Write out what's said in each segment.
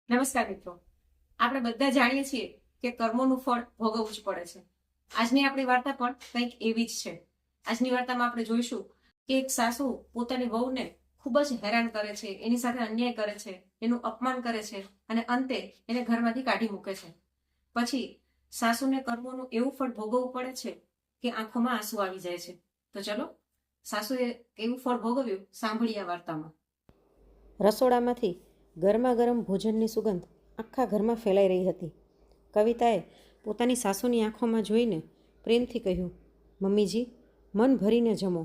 નમસ્કાર મિત્રો, આપણે બધા જાણીએ છીએ કે કર્મોનું ફળ ભોગવવું જ પડે છે. આજની આપણી વાર્તા પણ કંઈક એવી જ છે. આજની વાર્તામાં આપણે જોઈશું કે એક સાસુ પોતાની વહુને ખૂબ જ હેરાન કરે છે, એની સાથે અન્યાય કરે છે, એનું અપમાન કરે છે અને અંતે એને ઘરમાંથી કાઢી મૂકે છે. પછી સાસુને કર્મોનું એવું ફળ ભોગવવું પડે છે કે આંખોમાં આંસુ આવી જાય છે. તો ચલો, સાસુએ એવું ફળ ભોગવ્યું સાંભળીએ આ વાર્તામાં. રસોડામાંથી ગરમા ગરમ ભોજનની સુગંધ આખા ઘરમાં ફેલાઈ રહી હતી. કવિતાએ પોતાની સાસુની આંખોમાં જોઈને પ્રેમથી કહ્યું, મમ્મીજી, મન ભરીને જમો.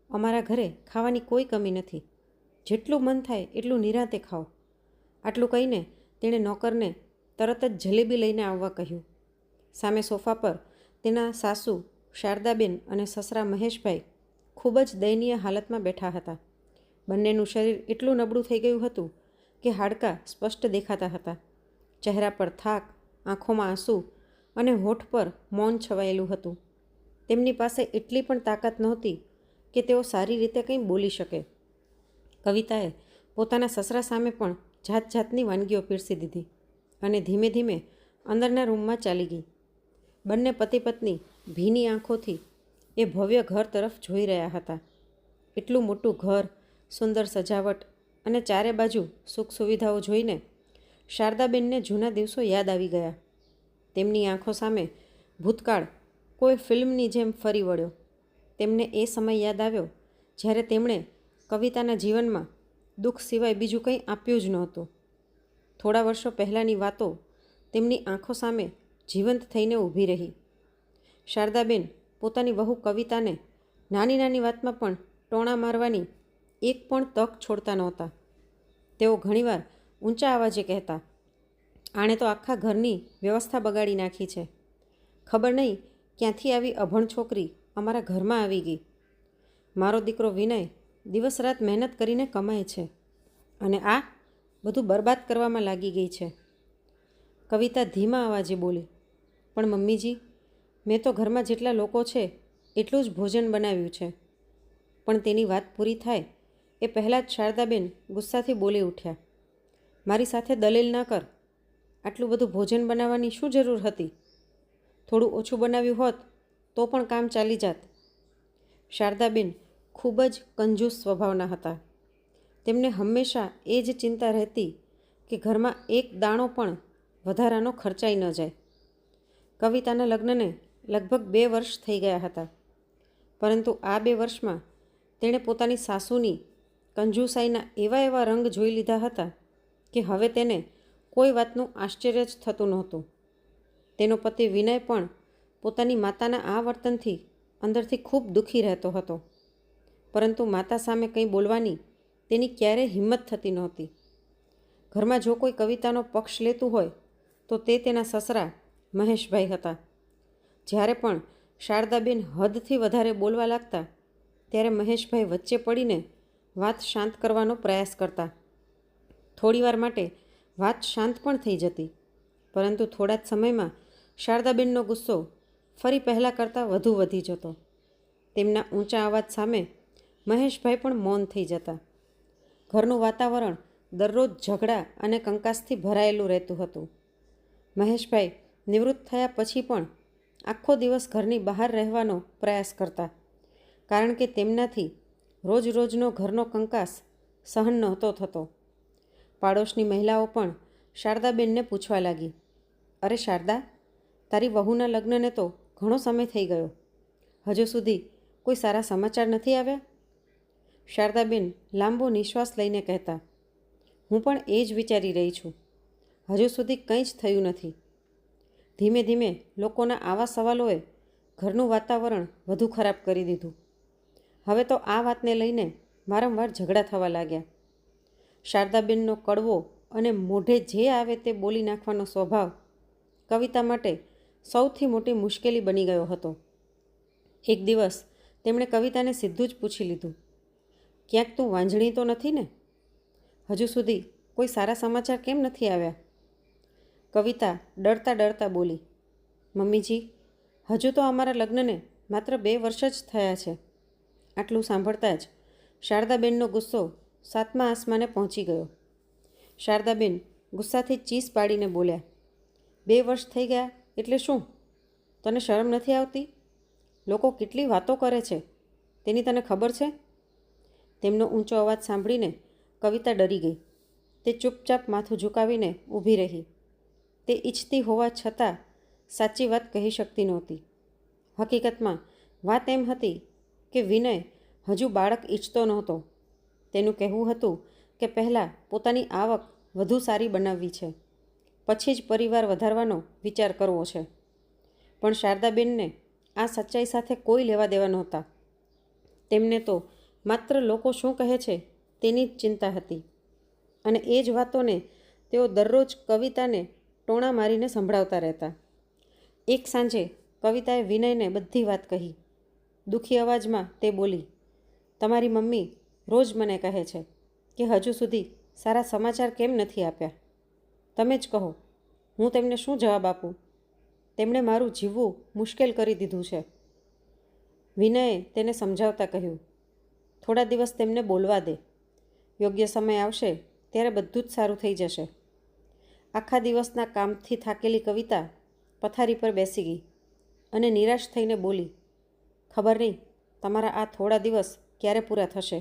અમારા ઘરે ખાવાની કોઈ કમી નથી. જેટલું મન થાય એટલું નિરાંતે ખાઓ. આટલું કહીને તેણે નોકરને તરત જ જલેબી લઈને આવવા કહ્યું. સામે સોફા પર તેના સાસુ શારદાબેન અને સસરા મહેશભાઈ ખૂબ જ દયનીય હાલતમાં બેઠા હતા. બંનેનું શરીર એટલું નબળું થઈ ગયું હતું કે હાડકાં સ્પષ્ટ દેખાતા હતા. ચહેરા પર થાક, આંખોમાં આંસુ અને હોઠ પર મૌન છવાયેલું હતું. તેમની પાસે એટલી પણ તાકાત નહોતી કે તેઓ સારી રીતે કંઈ બોલી શકે. કવિતાએ પોતાના સસરા સામે પણ જાત જાતની વાનગીઓ પીરસી દીધી અને ધીમે ધીમે અંદરના રૂમમાં ચાલી ગઈ. બંને પતિ પત્ની ભીની આંખોથી એ ભવ્ય ઘર તરફ જોઈ રહ્યા હતા. એટલું મોટું ઘર, સુંદર સજાવટ અને ચારે બાજુ સુખ સુવિધાઓ જોઈને શારદાબેનને જૂના દિવસો યાદ આવી ગયા. તેમની આંખો સામે ભૂતકાળ કોઈ ફિલ્મની જેમ ફરી વળ્યો. તેમને એ સમય યાદ આવ્યો જ્યારે તેમણે કવિતાના જીવનમાં દુઃખ સિવાય બીજું કંઈ આપ્યું જ નહોતું. થોડા વર્ષો પહેલાંની વાતો તેમની આંખો સામે જીવંત થઈને ઊભી રહી. શારદાબેન પોતાની વહુ કવિતાને નાની નાની વાતમાં પણ ટોણા મારવાની એક પણ તક છોડતા નહોતા. તેઓ ઘણીવાર ઊંચા અવાજે કહેતા, આણે તો આખા ઘરની વ્યવસ્થા બગાડી નાખી છે. ખબર નહીં ક્યાંથી આવી અભણ છોકરી અમારા ઘરમાં આવી ગઈ. મારો દીકરો વિનય દિવસ રાત મહેનત કરીને કમાય છે અને આ બધું બરબાદ કરવામાં લાગી ગઈ છે. કવિતા ધીમા અવાજે બોલી, પણ મમ્મીજી, મેં તો ઘરમાં જેટલા લોકો છે એટલું જ ભોજન બનાવ્યું છે. પણ તેની વાત પૂરી થાય એ પહેલાં જ શારદાબેન ગુસ્સાથી બોલી ઉઠ્યા, મારી સાથે દલીલ ના કર. આટલું બધું ભોજન બનાવવાની શું જરૂર હતી? થોડું ઓછું બનાવ્યું હોત તો પણ કામ ચાલી જાત. શારદાબેન ખૂબ જ કંજૂસ સ્વભાવના હતા. તેમને હંમેશા એ જ ચિંતા રહેતી કે ઘરમાં એક દાણો પણ વધારાનો ખર્ચાઈ ન જાય. કવિતાના લગ્નને લગભગ 2 વર્ષ થઈ ગયા હતા, પરંતુ આ 2 વર્ષમાં તેણે પોતાની સાસુની કંજૂસાઈના એવા રંગ જોઈ લીધા હતા કે હવે તેને કોઈ વાતનું આશ્ચર્ય જ થતું નહોતું. તેનો પતિ વિનય પણ પોતાની માતાના આ વર્તનથી અંદરથી ખૂબ દુઃખી રહેતો હતો, પરંતુ માતા સામે કંઈ બોલવાની તેની ક્યારેય હિંમત થતી નહોતી. ઘરમાં જો કોઈ કવિતાનો પક્ષ લેતું હોય તો તે તેના સસરા મહેશભાઈ હતા. જ્યારે પણ શારદાબેન હદથી વધારે બોલવા લાગતા ત્યારે મહેશભાઈ વચ્ચે પડીને વાત શાંત કરવાનો પ્રયાસ કરતા. થોડીવાર માટે વાત શાંત પણ થઈ જતી, પરંતુ થોડા જ સમયમાં શારદાબેનનો ગુસ્સો ફરી પહેલાં કરતાં વધુ વધી જતો. તેમના ઊંચા અવાજ સામે મહેશભાઈ પણ મૌન થઈ જતા. ઘરનું વાતાવરણ દરરોજ ઝઘડા અને કંકાસથી ભરાયેલું રહેતું હતું. મહેશભાઈ નિવૃત્ત થયા પછી પણ આખો દિવસ ઘરની બહાર રહેવાનો પ્રયાસ કરતા, કારણ કે તેમનાથી રોજ રોજનો ઘરનો કંકાસ સહન નહોતો થતો. પાડોશની મહિલાઓ પણ શારદાબેનને પૂછવા લાગી, અરે શારદા, તારી વહુના લગ્નને તો ઘણો સમય થઈ ગયો, હજુ સુધી કોઈ સારા સમાચાર નથી આવ્યા? શારદાબેન લાંબો નિશ્વાસ લઈને કહેતા, હું પણ એ જ વિચારી રહી છું. હજુ સુધી કંઈ જ થયું નથી. ધીમે ધીમે લોકોના આવા સવાલોએ ઘરનું વાતાવરણ વધુ ખરાબ કરી દીધું. હવે તો આ વાતને લઈને વારંવાર ઝઘડા થવા લાગ્યા. શારદાબેનનો કડવો અને મોઢે જે આવે તે બોલી નાખવાનો સ્વભાવ કવિતા માટે સૌથી મોટી મુશ્કેલી બની ગયો હતો. એક દિવસ તેમણે કવિતાને સીધું જ પૂછી લીધું, ક્યાંક તું વાંઝણી તો નથી ને? હજુ સુધી કોઈ સારા સમાચાર કેમ નથી આવ્યા? કવિતા ડરતા ડરતા બોલી, મમ્મીજી, હજુ તો અમારા લગ્નને માત્ર 2 વર્ષ જ થયા છે. આટલું સાંભળતા જ શારદાબેનનો ગુસ્સો 7મા આસમાને પહોંચી ગયો. શારદાબેન ગુસ્સાથી ચીસ પાડીને બોલ્યા, 2 વર્ષ થઈ ગયા એટલે શું? તને શરમ નથી આવતી? લોકો કેટલી વાતો કરે છે તેની તને ખબર છે? તેમનો ઊંચો અવાજ સાંભળીને કવિતા ડરી ગઈ. તે ચૂપચાપ માથું ઝુકાવીને ઊભી રહી. તે ઈચ્છતી હોવા છતાં સાચી વાત કહી શકતી નહોતી. હકીકતમાં વાત એમ હતી કે વિનય હજુ બાળક ઈચ્છતો નહોતો. તેનું કહેવું હતું કે પહેલાં પોતાની આવક વધુ સારી બનાવવી છે, પછી જ પરિવાર વધારવાનો વિચાર કરવો છે. પણ શારદાબેનને આ સચ્ચાઈ સાથે કોઈ લેવા દેવા નહોતા. તેમને તો માત્ર લોકો શું કહે છે તેની જ ચિંતા હતી, અને એ જ વાતોને તેઓ દરરોજ કવિતાને ટોણા મારીને સંભળાવતા રહેતા. એક સાંજે કવિતાએ વિનયને બધી વાત કહી. દુઃખી અવાજમાં તે બોલી, તમારી મમ્મી રોજ મને કહે છે કે હજુ સુધી સારા સમાચાર કેમ નથી આપ્યા? તમે જ કહો, હું તેમને શું જવાબ આપું? તેમણે મારું જીવવું મુશ્કેલ કરી દીધું છે. વિનયે તેને સમજાવતા કહ્યું, થોડા દિવસ તેમને બોલવા દે. યોગ્ય સમય આવશે ત્યારે બધું જ સારું થઈ જશે. આખા દિવસના કામથી થાકેલી કવિતા પથારી પર બેસી ગઈ અને નિરાશ થઈને બોલી, ખબર નહીં તમારા આ થોડા દિવસ ક્યારે પૂરા થશે.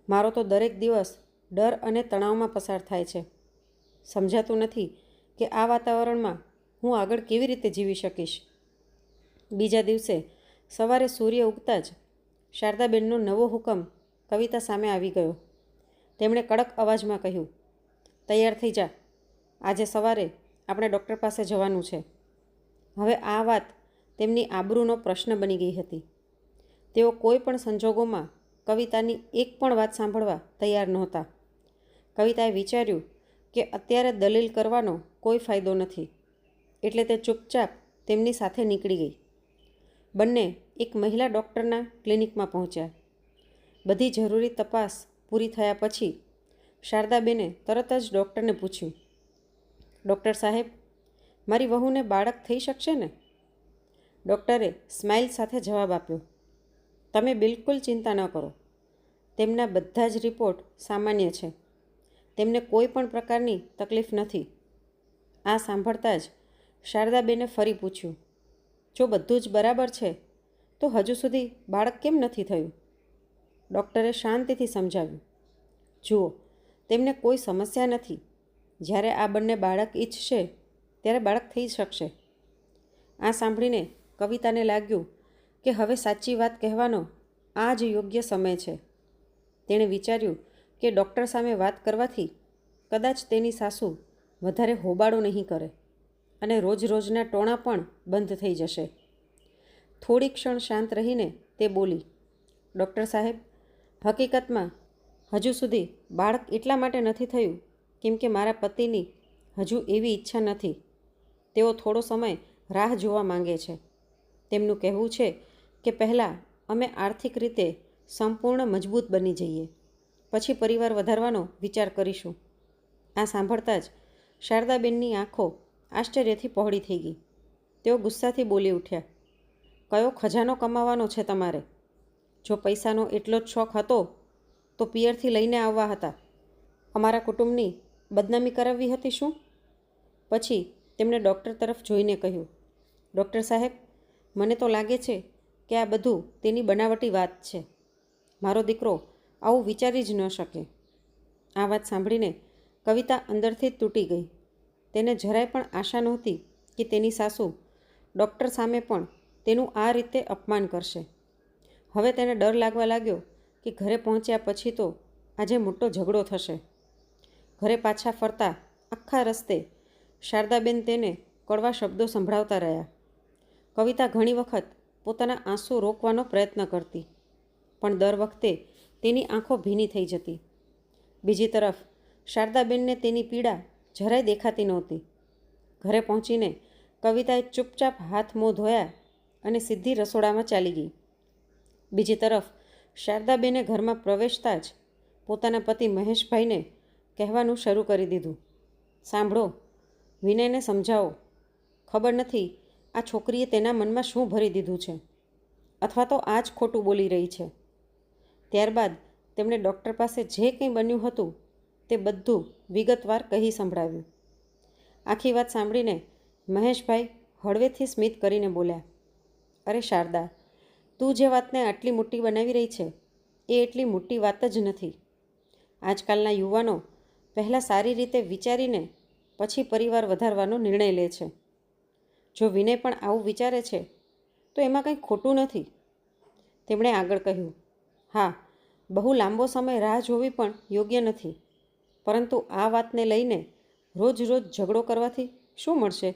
મારો તો દરેક દિવસ ડર અને તણાવમાં પસાર થાય છે. સમજાતું નથી કે આ વાતાવરણમાં હું આગળ કેવી રીતે જીવી શકીશ. બીજા દિવસે સવારે સૂર્ય ઉગતા જ શારદાબેનનો નવો હુકમ કવિતા સામે આવી ગયો. તેમણે કડક અવાજમાં કહ્યું, તૈયાર થઈ જા, આજે સવારે આપણે ડૉક્ટર પાસે જવાનું છે. હવે આ વાત તેમની આબરૂનો પ્રશ્ન બની ગઈ હતી. તેઓ કોઈ પણ સંજોગોમાં કવિતાની એક પણ વાત સાંભળવા તૈયાર નહોતા. કવિતાએ વિચાર્યું કે અત્યારે દલીલ કરવાનો કોઈ ફાયદો નથી, એટલે તે ચૂપચાપ તેમની સાથે નીકળી ગઈ. બંને એક મહિલા ડૉક્ટરના ક્લિનિકમાં પહોંચ્યા. બધી જરૂરી તપાસ પૂરી થયા પછી શારદાબેને તરત જ ડૉક્ટરને પૂછ્યું, ડૉક્ટર સાહેબ, મારી વહુને બાળક થઈ શકશે ને? ડૉક્ટરે સ્માઇલ સાથે જવાબ આપ્યો, તમે બિલકુલ ચિંતા ન કરો. તેમના બધા જ રિપોર્ટ સામાન્ય છે. તેમને કોઈ પણ પ્રકારની તકલીફ નથી. આ સાંભળતા જ શારદાબેને ફરી પૂછ્યું, જો બધું જ બરાબર છે તો હજુ સુધી બાળક કેમ નથી થયું? ડૉક્ટરે શાંતિથી સમજાવ્યું, જુઓ, તેમને કોઈ સમસ્યા નથી. જ્યારે આ બંને બાળક ઈચ્છશે ત્યારે બાળક થઈ શકશે. આ સાંભળીને કવિતાને લાગ્યું કે હવે સાચી વાત કહેવાનો આ જ યોગ્ય સમય છે. તેણે વિચાર્યું કે ડૉક્ટર સામે વાત કરવાથી કદાચ તેની સાસુ વધારે હોબાળો નહીં કરે અને રોજ રોજના ટોણા પણ બંધ થઈ જશે. થોડી ક્ષણ શાંત રહીને તે બોલી, ડૉક્ટર સાહેબ, હકીકતમાં હજુ સુધી બાળક એટલા માટે નથી થયું કેમ કે મારા પતિની હજુ એવી ઈચ્છા નથી. તેઓ થોડો સમય રાહ જોવા માંગે છે. તેમનું કહેવું છે કે પહેલાં અમે આર્થિક રીતે સંપૂર્ણ મજબૂત બની જઈએ, પછી પરિવાર વધારવાનો વિચાર કરીશું. આ સાંભળતા જ શારદાબેનની આંખો આશ્ચર્યથી પહોળી થઈ ગઈ. તેઓ ગુસ્સાથી બોલી ઉઠ્યા, કયો ખજાનો કમાવાનો છે તમારે? જો પૈસાનો એટલો જ શોખ હતો તો પિયરથી લઈને આવવા હતા. અમારા કુટુંબની બદનામી કરાવવી હતી શું? પછી તેમણે ડૉક્ટર તરફ જોઈને કહ્યું, ડૉક્ટર સાહેબ, મને તો લાગે છે કે આ બધું તેની બનાવટી વાત છે. મારો દીકરો આવું વિચારી જ ન શકે. આ વાત સાંભળીને કવિતા અંદરથી જ તૂટી ગઈ. તેને જરાય પણ આશા નહોતી કે તેની સાસુ ડૉક્ટર સામે પણ તેનું આ રીતે અપમાન કરશે. હવે તેને ડર લાગવા લાગ્યો કે ઘરે પહોંચ્યા પછી તો આજે મોટો ઝઘડો થશે. ઘરે પાછા ફરતા આખા રસ્તે શારદાબેન તેને કડવા શબ્દો સંભળાવતા રહ્યા. કવિતા ઘણી વખત પોતાના આંસુ રોકવાનો પ્રયત્ન કરતી, પણ દર વખતે તેની આંખો ભીની થઈ જતી. બીજી તરફ શારદાબેનને તેની પીડા જરાય દેખાતી નહોતી. ઘરે પહોંચીને કવિતાએ ચૂપચાપ હાથ મોં ધોયા અને સીધી રસોડામાં ચાલી ગઈ. બીજી તરફ શારદાબેને ઘરમાં પ્રવેશતા જ પોતાના પતિ મહેશભાઈને કહેવાનું શરૂ કરી દીધું, સાંભળો, વિનયને સમજાવો. ખબર નથી આ છોકરીએ તેના મનમાં શું ભરી દીધું છે, અથવા તો આ જ ખોટું બોલી રહી છે. ત્યારબાદ તેમણે ડૉક્ટર પાસે જે કંઈ બન્યું હતું તે બધું વિગતવાર કહી સંભળાવ્યું. આખી વાત સાંભળીને મહેશભાઈ હળવેથી સ્મિત કરીને બોલ્યા, અરે શારદા, તું જે વાતને આટલી મોટી બનાવી રહી છે એ એટલી મોટી વાત જ નથી. આજકાલના યુવાનો પહેલાં સારી રીતે વિચારીને પછી પરિવાર વધારવાનો નિર્ણય લે છે. જો વિનય પણ આવું વિચારે છે તો એમાં કંઈ ખોટું નથી. તેમણે આગળ કહ્યું, હા, બહુ લાંબો સમય રાહ જોવી પણ યોગ્ય નથી, પરંતુ આ વાતને લઈને રોજ રોજ ઝઘડો કરવાથી શું મળશે?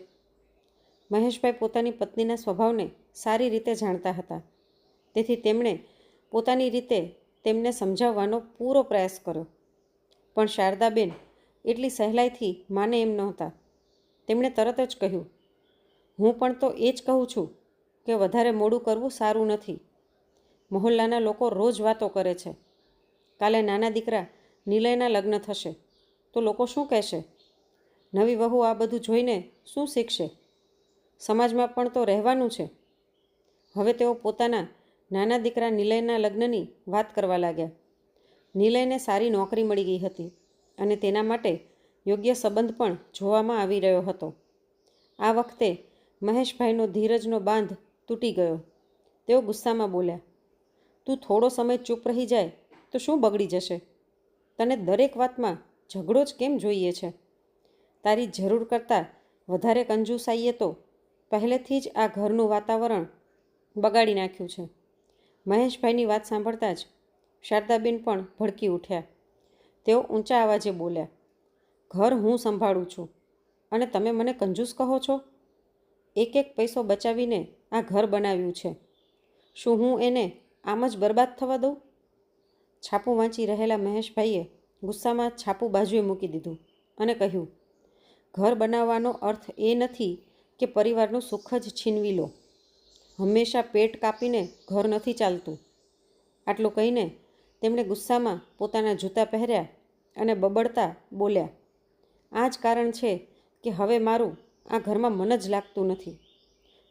મહેશભાઈ પોતાની પત્નીના સ્વભાવને સારી રીતે જાણતા હતા, તેથી તેમણે પોતાની રીતે તેમને સમજાવવાનો પૂરો પ્રયાસ કર્યો. પણ શારદાબેન એટલી સહેલાઈથી માને એમ નહોતા. તેમણે તરત જ કહ્યું, હું પણ તો એ જ કહું છું કે વધારે મોડું કરવું સારું નથી. મહોલ્લાના લોકો રોજ વાતો કરે છે. કાલે નાના દીકરા નિલયના લગ્ન થશે તો લોકો શું કહેશે? નવી વહુ આ બધું જોઈને શું શીખશે? સમાજમાં પણ તો રહેવાનું છે. હવે તેઓ પોતાના નાના દીકરા નિલયના લગ્નની વાત કરવા લાગ્યા. નિલયને સારી નોકરી મળી ગઈ હતી અને તેના માટે યોગ્ય સંબંધ પણ જોવામાં આવી રહ્યો હતો. આ વખતે મહેશભાઈનો ધીરજનો બાંધ તૂટી ગયો. તેઓ ગુસ્સામાં બોલ્યા, તું થોડો સમય ચૂપ રહી જાય તો શું બગડી જશે? તને દરેક વાતમાં ઝઘડો જ કેમ જોઈએ છે? તારી જરૂર કરતાં વધારે કંજૂસાઈએ તો પહેલેથી જ આ ઘરનું વાતાવરણ બગાડી નાખ્યું છે. મહેશભાઈની વાત સાંભળતા જ શારદાબેન પણ ભડકી ઉઠ્યા. તેઓ ઊંચા અવાજે બોલ્યા, ઘર હું સંભાળું છું અને તમે મને કંજૂસ કહો છો? એક એક પૈસો બચાવીને આ ઘર બનાવ્યું છે. શું હું એને આમ જ બરબાદ થવા દઉં? છાપું વાંચી રહેલા મહેશભાઈએ ગુસ્સામાં છાપું બાજુએ મૂકી દીધું અને કહ્યું, ઘર બનાવવાનો અર્થ એ નથી કે પરિવારનું સુખ જ છીનવી લો. હંમેશા પેટ કાપીને ઘર નથી ચાલતું. આટલું કહીને તેમણે ગુસ્સામાં પોતાના જૂતા પહેર્યા અને બબડતા બોલ્યા, આ જ કારણ છે કે હવે મારું આ ઘરમાં મન જ લાગતું નથી.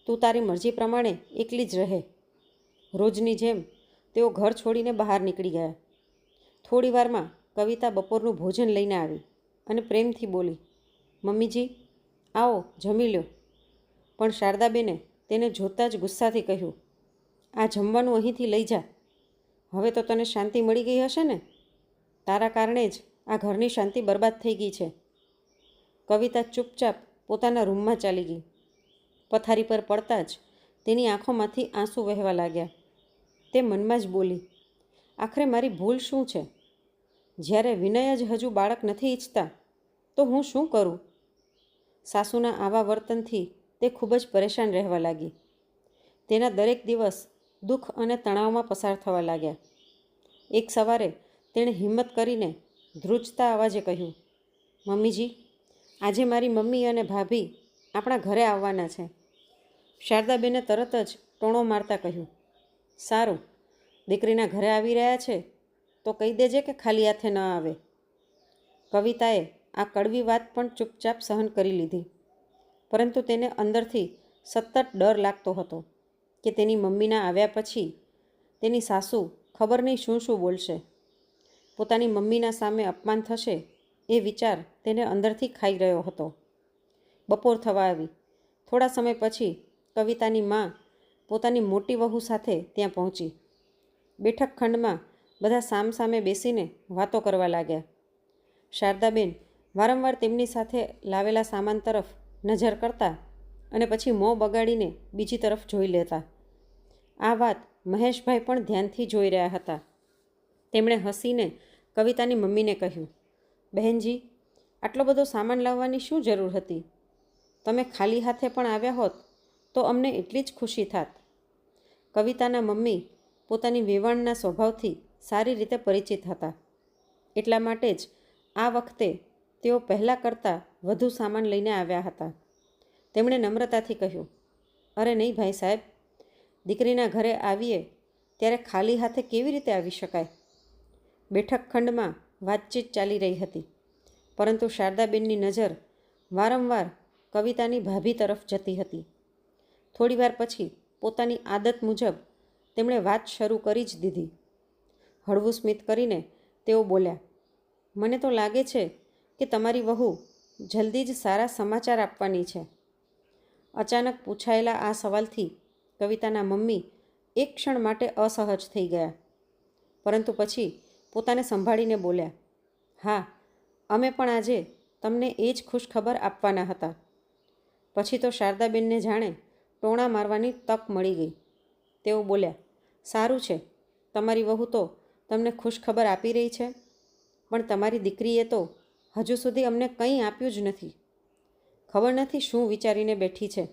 તું તારી મરજી પ્રમાણે એકલી જ રહે. રોજની જેમ તેઓ ઘર છોડીને બહાર નીકળી ગયા. થોડી વારમાં કવિતા બપોરનું ભોજન લઈને આવી અને પ્રેમથી બોલી, મમ્મીજી, આવો જમી લ્યો. પણ શારદાબેને તેને જોતાં જ ગુસ્સાથી કહ્યું, આ જમવાનું અહીંથી લઈ જા. હવે તો તને શાંતિ મળી ગઈ હશે ને? તારા કારણે જ આ ઘરની શાંતિ બરબાદ થઈ ગઈ છે. કવિતા ચૂપચાપ પોતાના રૂમમાં ચાલી ગઈ. પથારી પર પડતા જ તેની આંખોમાંથી આંસુ વહેવા લાગ્યા. તે મનમાં જ બોલી, આખરે મારી ભૂલ શું છે? જ્યારે વિનય જ હજુ બાળક નથી ઈચ્છતા તો હું શું કરું? સાસુના આવા વર્તનથી તે ખૂબ જ પરેશાન રહેવા લાગી. તેના દરેક દિવસ દુઃખ અને તણાવમાં પસાર થવા લાગ્યા. એક સવારે તેણે હિંમત કરીને ધ્રુજતા અવાજે કહ્યું, મમ્મીજી, આજે મારી મમ્મી અને ભાભી આપણા ઘરે આવવાના છે. શારદાબેને તરત જ ટોણો મારતા કહ્યું, સારું, દીકરીના ઘરે આવી રહ્યા છે તો કહી દેજે કે ખાલી હાથે ન આવે. કવિતાએ આ કડવી વાત પણ ચૂપચાપ સહન કરી લીધી, પરંતુ તેને અંદરથી સતત ડર લાગતો હતો કે તેની મમ્મીના આવ્યા પછી તેની સાસુ ખબર નહીં શું શું બોલશે. પોતાની મમ્મીના સામે અપમાન થશે એ વિચાર તેને અંદરથી ખાઈ રહ્યો હતો. બપોર થવા આવી. થોડા સમય પછી કવિતાની મા પોતાની મોટી વહુ સાથે ત્યાં પહોંચી. બેઠક ખંડમાં બધા સામસામે બેસીને વાતો કરવા લાગ્યા. શારદાબેન વારંવાર તેમની સાથે લાવેલા સામાન તરફ નજર કરતા અને પછી મોં બગાડીને બીજી તરફ જોઈ લેતા. આ વાત મહેશભાઈ પણ ધ્યાનથી જોઈ રહ્યા હતા. તેમણે હસીને કવિતાની મમ્મીને કહ્યું, બહેનજી, આટલો બધો સામાન લાવવાની શું જરૂર હતી? તમે ખાલી હાથે પણ આવ્યા હોત તો અમને એટલી જ ખુશી થાત. કવિતાના મમ્મી પોતાની વેવાણના સ્વભાવથી સારી રીતે પરિચિત હતા. એટલા માટે જ આ વખતે તેઓ પહેલાં કરતાં વધુ સામાન લઈને આવ્યા હતા. તેમણે નમ્રતાથી કહ્યું, અરે નહીં ભાઈ સાહેબ, દીકરીના ઘરે આવીએ ત્યારે ખાલી હાથે કેવી રીતે આવી શકાય? બેઠક ખંડમાં વાતચીત ચાલી રહી હતી, પરંતુ શારદાબેનની નજર વારંવાર કવિતાની ભાભી તરફ જતી હતી. થોડીવાર પછી પોતાની આદત મુજબ તેમણે વાત શરૂ કરી જ દીધી. હળવું સ્મિત કરીને તેઓ બોલ્યા, મને તો લાગે છે કે તમારી વહુ જલ્દી જ સારા સમાચાર આપવાની છે. અચાનક પૂછાયેલા આ સવાલથી કવિતાના મમ્મી એક ક્ષણ માટે અસહજ થઈ ગયા, પરંતુ પછી પોતાને સંભાળીને બોલ્યા, હા, અમે પણ આજે તમને એ જ ખુશખબર આપવાના હતા. પછી તો શારદાબેનને જાણે ટોણા મારવાની તક મળી ગઈ. તેઓ બોલ્યા, સારું છે, તમારી વહુ તો તમને ખુશખબર આપી રહી છે, પણ તમારી દીકરીએ તો હજુ સુધી અમને કંઈ આપ્યું જ નથી. ખબર નથી શું વિચારીને બેઠી છે.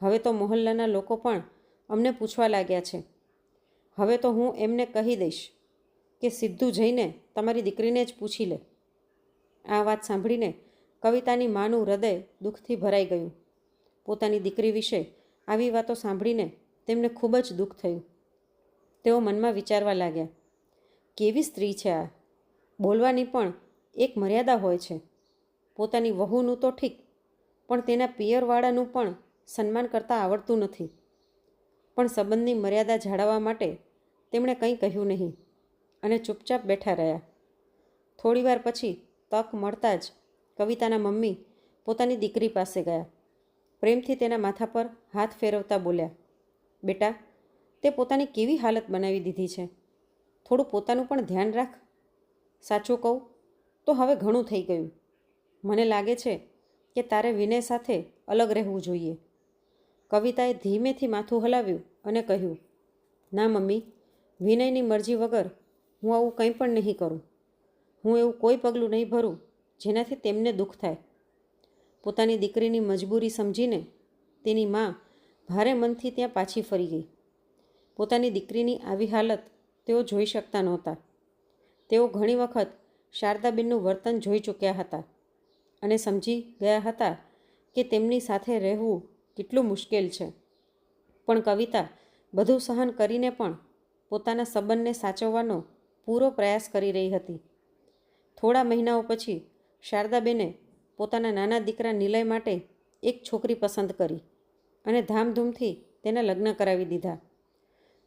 હવે તો મોહલ્લાના લોકો પણ અમને પૂછવા લાગ્યા છે. હવે તો હું એમને કહી દઈશ કે સીધું જઈને તમારી દીકરીને જ પૂછી લે. આ વાત સાંભળીને કવિતાની માનું હૃદય દુઃખથી ભરાઈ ગયું. પોતાની દીકરી વિશે આવી વાતો સાંભળીને તેમને ખૂબ જ દુઃખ થયું. તેઓ મનમાં વિચારવા લાગ્યા, કેવી સ્ત્રી છે આ! બોલવાની પણ એક મર્યાદા હોય છે. પોતાની વહુનું તો ઠીક, પણ તેના પિયરવાળાનું પણ સન્માન કરતાં આવડતું નથી. પણ સંબંધની મર્યાદા જાળવવા માટે તેમણે કંઈ કહ્યું નહીં અને ચૂપચાપ બેઠા રહ્યા. થોડીવાર પછી તક મળતાં જ કવિતાના મમ્મી પોતાની દીકરી પાસે ગયા. પ્રેમથી તેના માથા પર હાથ ફેરવતા બોલ્યા, બેટા, તે પોતાની કેવી હાલત બનાવી દીધી છે. થોડું પોતાનું પણ ધ્યાન રાખ. સાચું કહું તો હવે ઘણું થઈ ગયું. મને લાગે છે કે તારે વિનય સાથે અલગ રહેવું જોઈએ. કવિતાએ ધીમેથી માથું હલાવ્યું અને કહ્યું, ના મમ્મી, વિનયની મરજી વગર હું આવું કંઈ પણ નહીં કરું. હું એવું કોઈ પગલું નહીં ભરું જેનાથી તેમને દુઃખ થાય. પોતાની દીકરીની મજબૂરી સમજીને તેની મા ભારે મનથી ત્યાં પાછી ફરી ગઈ. પોતાની દીકરીની આવી હાલત તેઓ જોઈ શકતા નહોતા. તેઓ ઘણી વખત શારદાબેનનું વર્તન જોઈ ચૂક્યા હતા અને સમજી ગયા હતા કે તેમની સાથે રહેવું કેટલું મુશ્કેલ છે. પણ કવિતા બધું સહન કરીને પણ પોતાના સંબંધને સાચવવાનો પૂરો પ્રયાસ કરી રહી હતી. થોડા મહિનાઓ પછી શારદાબેને પોતાના નાના દીકરા નિલય માટે એક છોકરી પસંદ કરી અને ધામધૂમથી તેના લગ્ન કરાવી દીધા.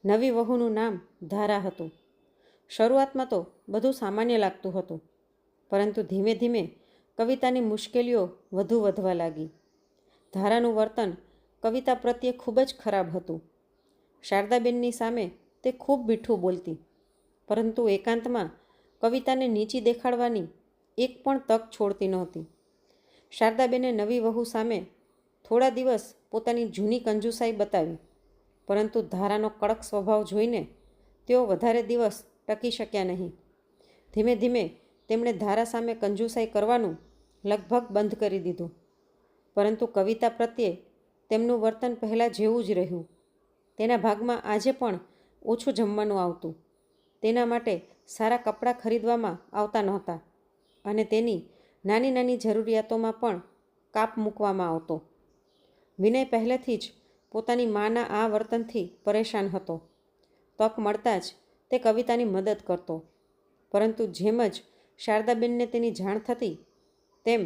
નવી વહુનું નામ ધારા હતું. શરૂઆતમાં તો બધું સામાન્ય લાગતું હતું, પરંતુ ધીમે ધીમે કવિતાની મુશ્કેલીઓ વધુ વધવા લાગી. ધારાનું વર્તન કવિતા પ્રત્યે ખૂબ જ ખરાબ હતું. શારદાબેનની સામે તે ખૂબ મીઠું બોલતી, પરંતુ એકાંતમાં કવિતાને નીચી દેખાડવાની એક પણ તક છોડતી નહોતી. શારદાબેને નવી વહુ સામે થોડા દિવસ પોતાની જૂની કંજૂસાઈ બતાવી, પરંતુ ધારાનો કડક સ્વભાવ જોઈને તેઓ વધારે દિવસ ટકી શક્યા નહીં. ધીમે ધીમે તેમણે ધારા સામે કંજૂસાઈ કરવાનું લગભગ બંધ કરી દીધું, પરંતુ કવિતા પ્રત્યે તેમનું વર્તન પહેલાં જેવું જ રહ્યું. તેના ભાગમાં આજે પણ ઓછું જમવાનું આવતું, તેના માટે સારા કપડાં ખરીદવામાં આવતા નહોતા અને તેની નાની નાની જરૂરિયાતોમાં પણ કાપ મૂકવામાં આવતો. વિનય પહેલેથી જ પોતાની માના આ વર્તનથી પરેશાન હતો. તક મળતાં જ તે કવિતાની મદદ કરતો, પરંતુ જેમ જ શારદાબેનને તેની જાણ થતી તેમ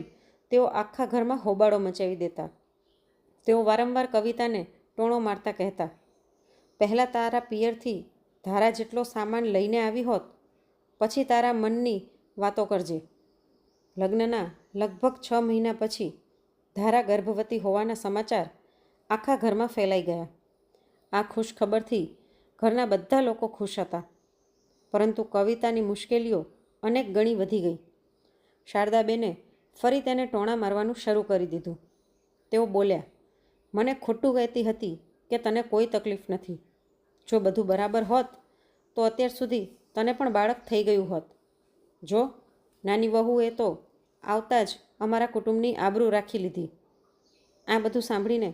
તેઓ આખા ઘરમાં હોબાળો મચાવી દેતા. તેઓ વારંવાર કવિતાને ટોણો મારતા કહેતા, પહેલાં તારા પિયરથી ધારા જેટલો સામાન લઈને આવી હોત, પછી તારા મનની વાતો કરજે. લગ્નના લગભગ 6 મહિના પછી ધારા ગર્ભવતી હોવાના સમાચાર આખા ઘરમાં ફેલાઈ ગયા. આ ખુશ ખબરથી ઘરના બધા લોકો ખુશ હતા, પરંતુ કવિતાની મુશ્કેલીઓ અનેક ગણી વધી ગઈ. શારદાબેને ફરી તેને ટોણા મારવાનું શરૂ કરી દીધું. તેઓ બોલ્યા, મને ખોટું કહેતી હતી કે તને કોઈ તકલીફ નથી. જો બધું બરાબર હોત તો અત્યાર સુધી તને પણ બાળક થઈ ગયું હોત. જો નાની વહુએ તો આવતા જ અમારા કુટુંબની આબરૂ રાખી લીધી. આ બધું સાંભળીને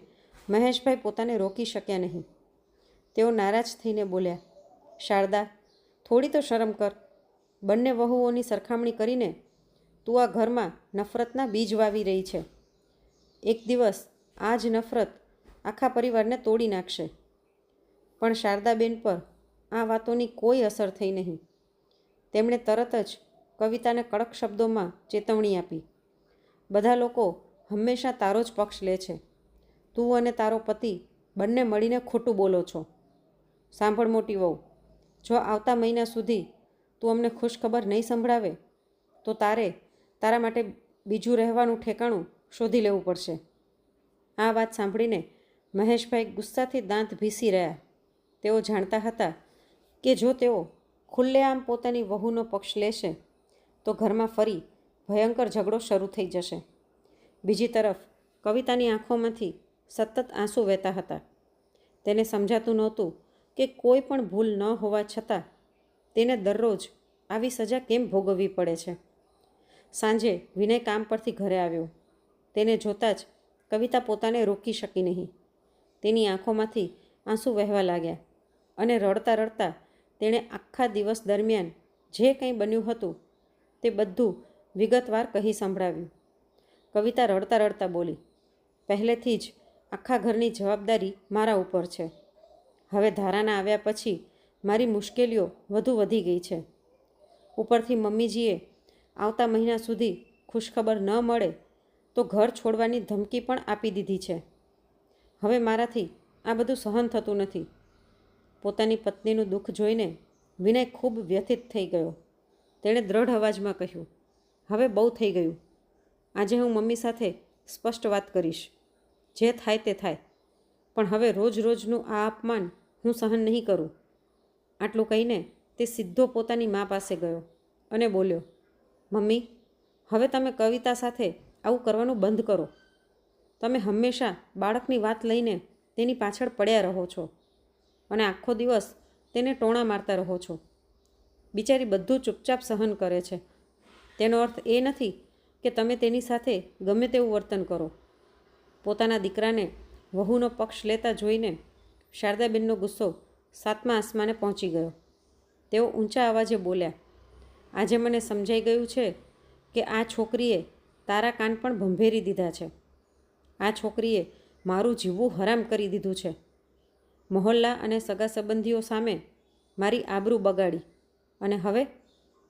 મહેશભાઈ પોતાને રોકી શક્યા નહીં. તેઓ નારાજ થઈને બોલ્યા, શારદા, થોડી તો શરમ કર. બંને વહુઓની સરખામણી કરીને તું આ ઘરમાં નફરતના બીજ વાવી રહી છે. એક દિવસ આ જ નફરત આખા પરિવારને તોડી નાખશે. પણ શારદાબેન પર આ વાતોની કોઈ અસર થઈ નહીં. તેમણે તરત જ કવિતાને કડક શબ્દોમાં ચેતવણી આપી, બધા લોકો હંમેશા તારો જ પક્ષ લે છે. તું અને તારો પતિ બંને મળીને ખોટું બોલો છો. સાંભળ મોટી વહુ, જો આવતા મહિના સુધી તું અમને ખુશખબર નહીં સંભળાવે તો તારા માટે બીજું રહેવાનું ઠેકાણું શોધી લેવું પડશે. આ વાત સાંભળીને મહેશભાઈ ગુસ્સાથી દાંત ભીસી રહ્યા. તેઓ જાણતા હતા કે જો તેઓ ખુલ્લેઆમ પોતાની વહુનો પક્ષ લેશે તો ઘરમાં ફરી ભયંકર ઝઘડો શરૂ થઈ જશે. બીજી તરફ કવિતાની આંખોમાંથી સતત આંસુ વહેતા હતા. તેને સમજાતું નહોતું કે કોઈ પણ ભૂલ ન હોવા છતાં તેને દરરોજ આવી સજા કેમ ભોગવવી પડે છે. સાંજે વિનય કામ પરથી ઘરે આવ્યો. તેને જોતાં જ કવિતા પોતાને રોકી શકી નહીં. તેની આંખોમાંથી આંસુ વહેવા લાગ્યા અને રડતા રડતા તેણે આખા દિવસ દરમિયાન જે કંઈ બન્યું હતું તે બધું વિગતવાર કહી સંભળાવ્યું. કવિતા રડતા રડતા બોલી, પહેલેથી જ આખા ઘરની જવાબદારી મારા ઉપર છે. હવે ધારાના આવ્યા પછી મારી મુશ્કેલીઓ વધુ વધી ગઈ છે. ઉપરથી મમ્મીજીએ આવતા મહિના સુધી ખુશખબર ન મળે તો ઘર છોડવાની ધમકી પણ આપી દીધી છે. હવે મારાથી આ બધું સહન થતું નથી. પોતાની પત્નીનું દુઃખ જોઈને વિનય ખૂબ વ્યથિત થઈ ગયો. તેણે દ્રઢ અવાજમાં કહ્યું, હવે બહુ થઈ ગયું. આજે હું મમ્મી સાથે સ્પષ્ટ વાત કરીશ. જે થાય તે થાય, પણ હવે રોજ રોજનું આ અપમાન હું સહન નહીં કરું. આટલું કહીને તે સીધો પોતાની મા પાસે ગયો અને બોલ્યો, મમ્મી, હવે તમે કવિતા સાથે આવું કરવાનું બંધ કરો. તમે હંમેશા બાળકની વાત લઈને તેની પાછળ પડ્યા રહો છો અને આખો દિવસ તેને ટોણા મારતા રહો છો. બિચારી બધું ચૂપચાપ સહન કરે છે. તેનો અર્થ એ નથી કે તમે તેની સાથે ગમે તેવું વર્તન કરો. પોતાના દીકરાને વહુનો પક્ષ લેતા જોઈને શારદાબેનનો ગુસ્સો 7મા આસમાને પહોંચી ગયો. તેઓ ઊંચા અવાજે બોલ્યા, આજે મને સમજાઈ ગયું છે કે આ છોકરીએ તારા કાન પણ ભંભેરી દીધા છે. આ છોકરીએ મારું જીવવું હરામ કરી દીધું છે. મહોલ્લા અને સગા સંબંધીઓ સામે મારી આબરૂ બગાડી અને હવે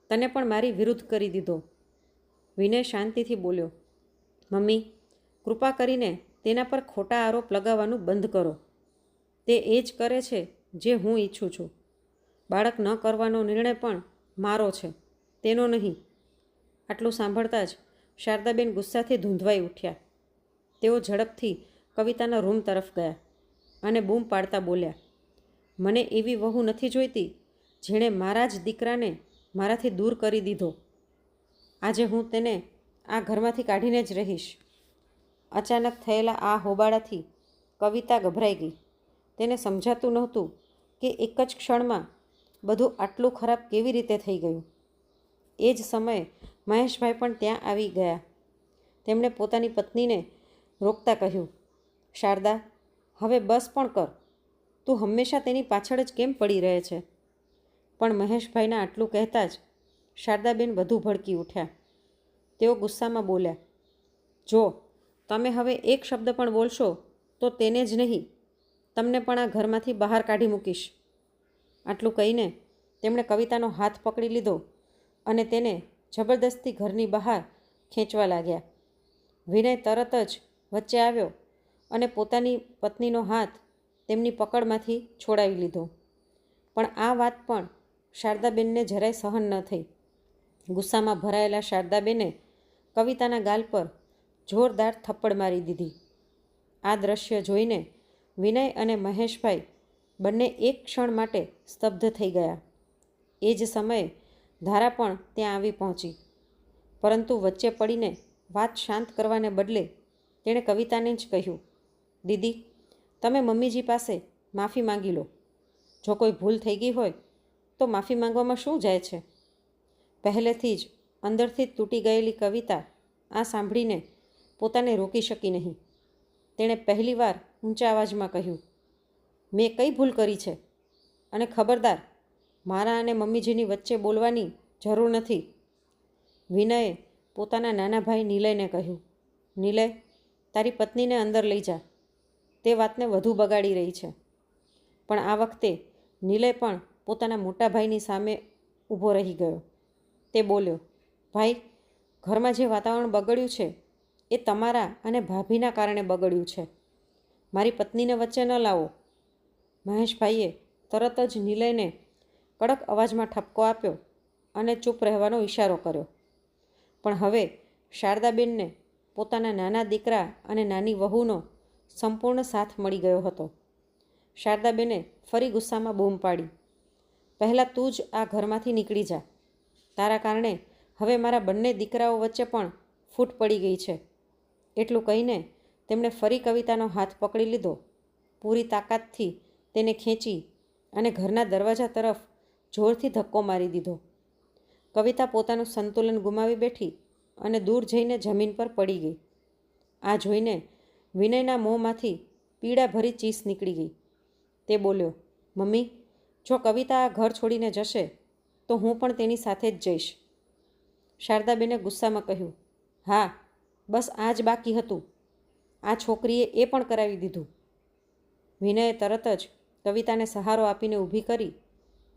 તને પણ મારી વિરુદ્ધ કરી દીધો. વિનય શાંતિથી બોલ્યો, મમ્મી, કૃપા કરીને તેના પર ખોટા આરોપ લગાવવાનું બંધ કરો. તે એ જ કરે છે જે હું ઈચ્છું છું. બાળક ન કરવાનો નિર્ણય પણ મારો છે, તેનો નહીં. આટલું સાંભળતા જ શારદાબેન ગુસ્સાથી ધૂંધવાઈ ઉઠ્યા. તેઓ ઝડપથી કવિતાના રૂમ તરફ ગયા અને બૂમ પાડતા બોલ્યા, મને એવી વહુ નથી જોઈતી જેણે મારા જ દીકરાને મારાથી દૂર કરી દીધો. આજે હું તેને આ ઘરમાંથી કાઢીને જ રહીશ. અચાનક થયેલા આ હોબાળાથી કવિતા ગભરાઈ ગઈ. તેને સમજાતું નહોતું કે એક જ ક્ષણમાં બધું આટલું ખરાબ કેવી રીતે થઈ ગયું. એ જ સમયે મહેશભાઈ પણ ત્યાં આવી ગયા. તેમણે પોતાની પત્નીને રોકતા કહ્યું, શારદા, હવે બસ પણ કર. તું હંમેશા તેની પાછળ જ કેમ પડી રહે છે? પણ મહેશભાઈના આટલું કહેતા જ શારદાબેન વધુ ભડકી ઉઠ્યા. તેઓ ગુસ્સામાં બોલ્યા, જો તમે હવે એક શબ્દ પણ બોલશો તો તેને જ નહીં, તમને પણ આ ઘરમાંથી બહાર કાઢી મૂકીશ. આટલું કહીને તેમણે કવિતાનો હાથ પકડી લીધો અને તેને જબરદસ્તી ઘરની બહાર ખેંચવા લાગ્યા. વિનય તરત જ વચ્ચે આવ્યો અને પોતાની પત્નીનો હાથ તેમની પકડમાંથી છોડાવી લીધો. પણ આ વાત પણ શારદાબેનને જરાય સહન ન થઈ. ગુસ્સામાં ભરાયેલા શારદાબેને કવિતાના ગાલ પર જોરદાર થપ્પડ મારી દીધી. આ દ્રશ્ય જોઈને વિનય અને મહેશભાઈ બંને એક ક્ષણ માટે સ્તબ્ધ થઈ ગયા. એ જ સમયે ધારા પણ ત્યાં આવી પહોંચી. પરંતુ વચ્ચે પડીને વાત શાંત કરવાને બદલે તેણે કવિતાને જ કહ્યું, દીદી, તમે મમ્મીજી પાસે માફી માંગી લો. જો કોઈ ભૂલ થઈ ગઈ હોય તો માફી માંગવામાં શું જાય છે? પહેલેથી જ અંદરથી તૂટી ગયેલી કવિતા આ સાંભળીને પોતાને રોકી શકી નહીં. તેણે પહેલીવાર ઊંચા અવાજમાં કહ્યું, મેં કઈ ભૂલ કરી છે? અને ખબરદાર, મારા અને મમ્મીજીની વચ્ચે બોલવાની જરૂર નથી. વિનયે પોતાના નાના ભાઈ નિલયને કહ્યું, નિલય, તારી પત્નીને અંદર લઈ જા. તે વાતને વધુ બગાડી રહી છે. પણ આ વખતે નિલય પણ પોતાના મોટા ભાઈની સામે ઊભો રહી ગયો. તે બોલ્યો, ભાઈ, ઘરમાં જે વાતાવરણ બગડ્યું છે એ તમારા અને ભાભીના કારણે બગડ્યું છે. મારી પત્નીને વચ્ચે ન લાવો. મહેશભાઈએ તરત જ નિલયને કડક અવાજમાં ઠપકો આપ્યો અને ચૂપ રહેવાનો ઈશારો કર્યો. પણ હવે શારદાબેનને પોતાના નાના દીકરા અને નાની વહુનો સંપૂર્ણ સાથ મળી ગયો હતો. શારદાબેને ફરી ગુસ્સામાં બૂમ પાડી, પહેલાં તું જ આ ઘરમાંથી નીકળી જા. તારા કારણે હવે મારા બંને દીકરાઓ વચ્ચે પણ ફૂટ પડી ગઈ છે. એટલું કહીને તેમણે ફરી કવિતાનો હાથ પકડી લીધો. પૂરી તાકાતથી તેને ખેંચી અને ઘરના દરવાજા તરફ જોરથી ધક્કો મારી દીધો. કવિતા પોતાનું સંતુલન ગુમાવી બેઠી અને દૂર જઈને જમીન પર પડી ગઈ. આ જોઈને વિનયના મોંમાંથી પીડાભરી ચીસ નીકળી ગઈ. તે બોલ્યો, મમ્મી, જો કવિતા આ ઘર છોડીને જશે તો હું પણ તેની સાથે જ જઈશ. શારદાબેને ગુસ્સામાં કહ્યું, હા, બસ આ જ બાકી હતું. આ છોકરીએ એ પણ કરાવી દીધું. વિનયે તરત જ કવિતાને સહારો આપીને ઊભી કરી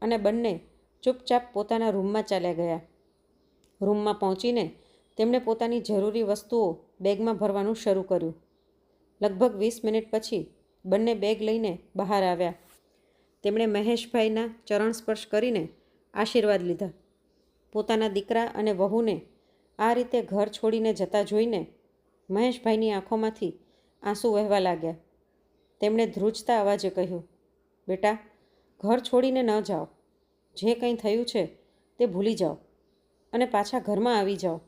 અને બંને ચૂપચાપ પોતાના રૂમમાં ચાલ્યા ગયા. રૂમમાં પહોંચીને તેમણે પોતાની જરૂરી વસ્તુઓ બેગમાં ભરવાનું શરૂ કર્યું. લગભગ 20 મિનિટ પછી બંને બેગ લઈને બહાર આવ્યા. તેમણે મહેશભાઈના ચરણ સ્પર્શ કરીને આશીર્વાદ લીધા. પોતાના દીકરા અને વહુને આ રીતે ઘર છોડીને જતા જોઈને મહેશભાઈની આંખોમાંથી આંસુ વહેવા લાગ્યા. તેમણે ધ્રુજતા અવાજે કહ્યું, બેટા, ઘર છોડીને ન જાઓ. જે કંઈ થયું છે તે ભૂલી જાઓ અને પાછા ઘરમાં આવી જાઓ.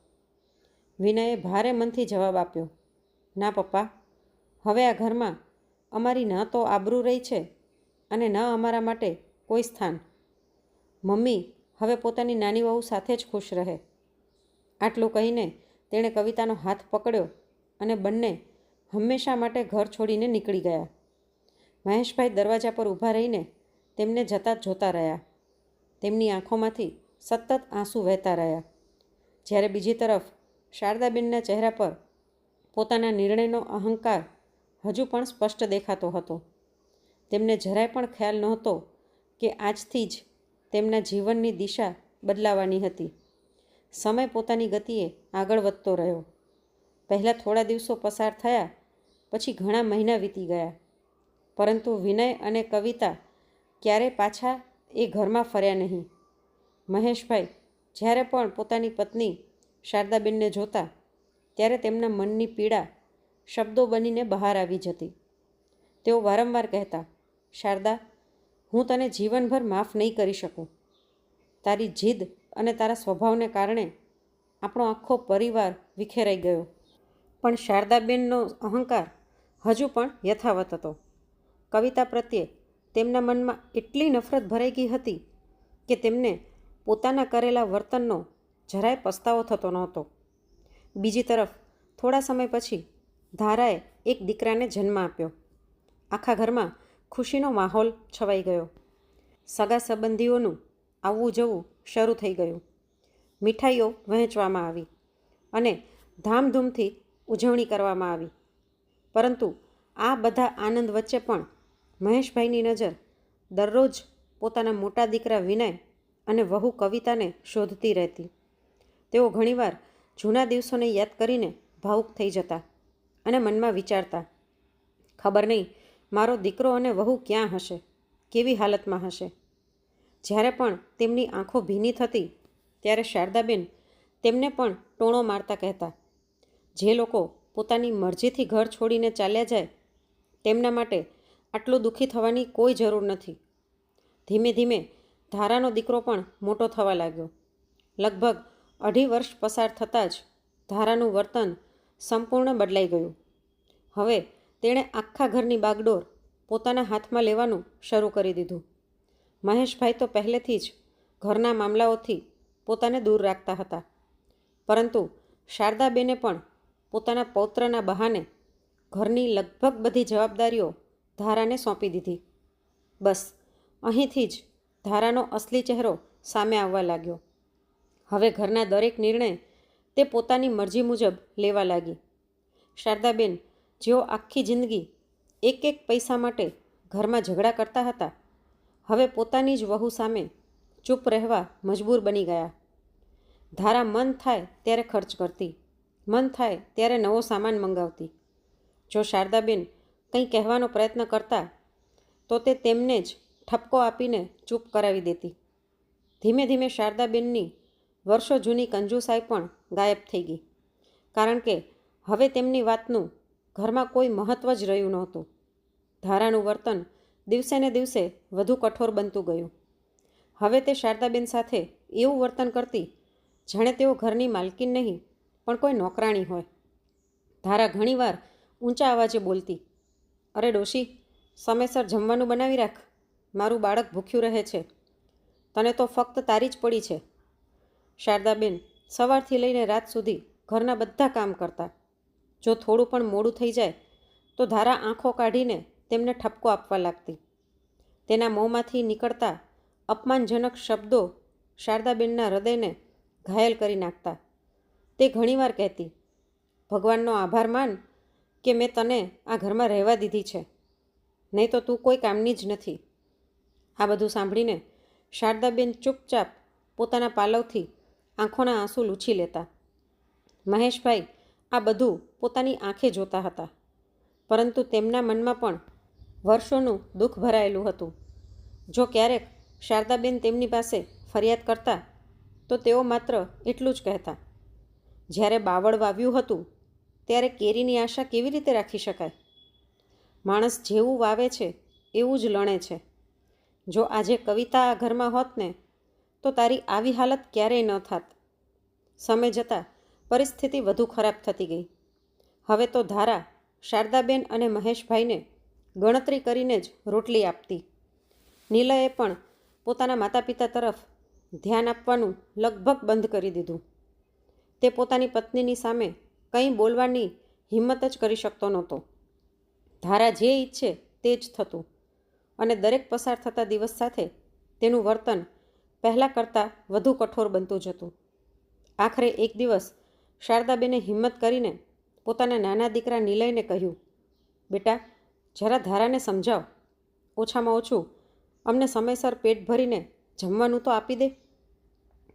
વિનયે ભારે મનથી જવાબ આપ્યો, ના પપ્પા, હવે આ ઘરમાં અમારી ન તો આબરૂ રહી છે અને ન અમારા માટે કોઈ સ્થાન. મમ્મી હવે પોતાની નાની વહુ સાથે જ ખુશ રહે. આટલું કહીને તેણે કવિતાનો હાથ પકડ્યો અને બંને હંમેશા માટે ઘર છોડીને નીકળી ગયા. મહેશભાઈ દરવાજા પર ઊભા રહીને તેમને જતા જોતા રહ્યા. તેમની આંખોમાંથી સતત આંસુ વહેતા રહ્યા. જ્યારે બીજી તરફ શારદાબેનના ચહેરા પર પોતાના નિર્ણયનો અહંકાર હજુ પણ સ્પષ્ટ દેખાતો હતો. તેમને જરાય પણ ખ્યાલ નહોતો કે આજથી જ તેમના જીવનની દિશા બદલાવાની હતી. સમય પોતાની ગતિએ આગળ વધતો રહ્યો. પહેલાં થોડા દિવસો પસાર થયા, પછી ઘણા મહિના વીતી ગયા, પરંતુ વિનય અને કવિતા ક્યારેય પાછા એ ઘરમાં ફર્યા નહીં. મહેશભાઈ જ્યારે પણ પોતાની પત્ની શારદાબેનને જોતા ત્યારે તેમના મનની પીડા શબ્દો બનીને બહાર આવી જતી. તેઓ વારંવાર કહેતા, શારદા, હું તને જીવનભર માફ નહીં કરી શકું. તારી જીદ અને તારા સ્વભાવને કારણે આપણો આખો પરિવાર વિખેરાઈ ગયો. પણ શારદાબેનનો અહંકાર હજુ પણ યથાવત હતો. કવિતા પ્રત્યે તેમના મનમાં એટલી નફરત ભરાઈ ગઈ હતી કે તેમને પોતાના કરેલા વર્તનનો જરાય પસ્તાવો થતો નહોતો. બીજી તરફ થોડા સમય પછી ધારાએ એક દીકરાને જન્મ આપ્યો. આખા ઘરમાં ખુશીનો માહોલ છવાઈ ગયો. સગા સંબંધીઓનું આવવું જવું શરૂ થઈ ગયું. મીઠાઈઓ વહેંચવામાં આવી અને ધામધૂમથી ઉજવણી કરવામાં આવી. પરંતુ આ બધા આનંદ વચ્ચે પણ મહેશભાઈની નજર દરરોજ પોતાના મોટા દીકરા વિનય અને વહુ કવિતાને શોધતી રહેતી. તેઓ ઘણીવાર જૂના દિવસોને યાદ કરીને ભાવુક થઈ જતા અને મનમાં વિચારતા, ખબર નહીં મારો દીકરો અને વહુ ક્યાં હશે, કેવી હાલતમાં હશે. જ્યારે પણ તેમની આંખો ભીની થતી ત્યારે શારદાબેન તેમને પણ ટોણો મારતા કહેતા, જે લોકો પોતાની મરજીથી ઘર છોડીને ચાલ્યા જાય તેમના માટે આટલું દુઃખી થવાની કોઈ જરૂર નથી. ધીમે ધીમે ધારાનો દીકરો પણ મોટો થવા લાગ્યો. લગભગ 2.5 વર્ષ પસાર થતાં જ ધારાનું વર્તન સંપૂર્ણ બદલાઈ ગયું. હવે તેણે આખા ઘરની બાગડોર પોતાના હાથમાં લેવાનું શરૂ કરી દીધું. મહેશભાઈ તો પહેલેથી જ ઘરના મામલાઓથી પોતાને દૂર રાખતા હતા, પરંતુ શારદાબેને પણ પોતાના પૌત્રના બહાને ઘરની લગભગ બધી જવાબદારીઓ ધારાને સોંપી દીધી. બસ અહીંથી જ ધારાનો અસલી ચહેરો સામે આવવા લાગ્યો. હવે ઘરના દરેક નિર્ણય તે પોતાની મરજી મુજબ લેવા લાગી. શારદાબેન, જેઓ આખી જિંદગી એક એક પૈસા માટે ઘરમાં ઝઘડા કરતા હતા, હવે પોતાની જ વહુ સામે ચૂપ રહેવા મજબૂર બની ગયા. ધારા મન થાય ત્યારે ખર્ચ કરતી, મન થાય ત્યારે નવો સામાન મંગાવતી. જો શારદાબેન કંઈ કહેવાનો પ્રયત્ન કરતા તો તે તેમને જ ઠપકો આપીને ચૂપ કરાવી દેતી. ધીમે ધીમે શારદાબેનની વર્ષો જૂની કંજુસાઈ પણ ગાયબ થઈ ગઈ, કારણ કે હવે તેમની વાતનું ઘરમાં કોઈ મહત્ત્વ જ રહ્યું નહોતું. ધારાનું વર્તન દિવસે ને દિવસે વધુ કઠોર બનતું ગયું. હવે તે શારદાબેન સાથે એવું વર્તન કરતી જાણે તેઓ ઘરની માલકીન નહીં પણ કોઈ નોકરાણી હોય. ધારા ઘણીવાર ઊંચા અવાજે બોલતી, અરે ડોશી, સમયસર જમવાનું બનાવી રાખ, મારું બાળક ભૂખ્યું રહે છે, તને તો ફક્ત તારી જ પડી છે. શારદાબેન સવારથી લઈને રાત સુધી ઘરના બધા કામ કરતા. જો થોડું પણ મોડું થઈ જાય તો ધારા આંખો કાઢીને તેમને ઠપકો આપવા લાગતી. તેના મોંમાંથી નીકળતા અપમાનજનક શબ્દો શારદાબેનના હૃદયને ઘાયલ કરી નાખતા. તે ઘણીવાર કહેતી, ભગવાનનો આભાર માન કે મેં તને આ ઘરમાં રહેવા દીધી છે, નહીં તો તું કોઈ કામની જ નથી. આ બધું સાંભળીને શારદાબેન ચૂપચાપ પોતાના પાલવથી આંખોના આંસુ લૂછી લેતા. મહેશભાઈ આ બધું પોતાની આંખે જોતા હતા, પરંતુ તેમના મનમાં પણ વર્ષોનું દુઃખ ભરાયેલું હતું. જો ક્યારેક શારદાબેન તેમની પાસે ફરિયાદ કરતા તો તેઓ માત્ર એટલું જ કહેતા, જ્યારે બાવળ વાવ્યું હતું ત્યારે કેરીની આશા કેવી રીતે રાખી શકાય? માણસ જેવું વાવે છે એવું જ લણે છે. જો આજે કવિતા આ ઘરમાં હોત ને તો તારી આવી હાલત ક્યારેય ન થાત. સમય જતાં પરિસ્થિતિ વધુ ખરાબ થતી ગઈ. હવે તો ધારા શારદાબેન અને મહેશભાઈને ગણતરી કરીને જ રોટલી આપતી. નીલયે પણ પોતાના માતા પિતા તરફ ધ્યાન આપવાનું લગભગ બંધ કરી દીધું. તે પોતાની પત્નીની સામે કંઈ બોલવાની હિંમત જ કરી શકતો નહોતો. ધારા જે ઈચ્છે તે જ થતું, અને દરેક પસાર થતા દિવસ સાથે તેનું વર્તન પહેલાં કરતાં વધુ કઠોર બનતું જતું. આખરે એક દિવસ શારદાબેને હિંમત કરીને પોતાના નાના દીકરા નિલયને કહ્યું, બેટા, જરા ધારાને સમજાવ, ઓછામાં ઓછું અમને સમયસર પેટ ભરીને જમવાનું તો આપી દે.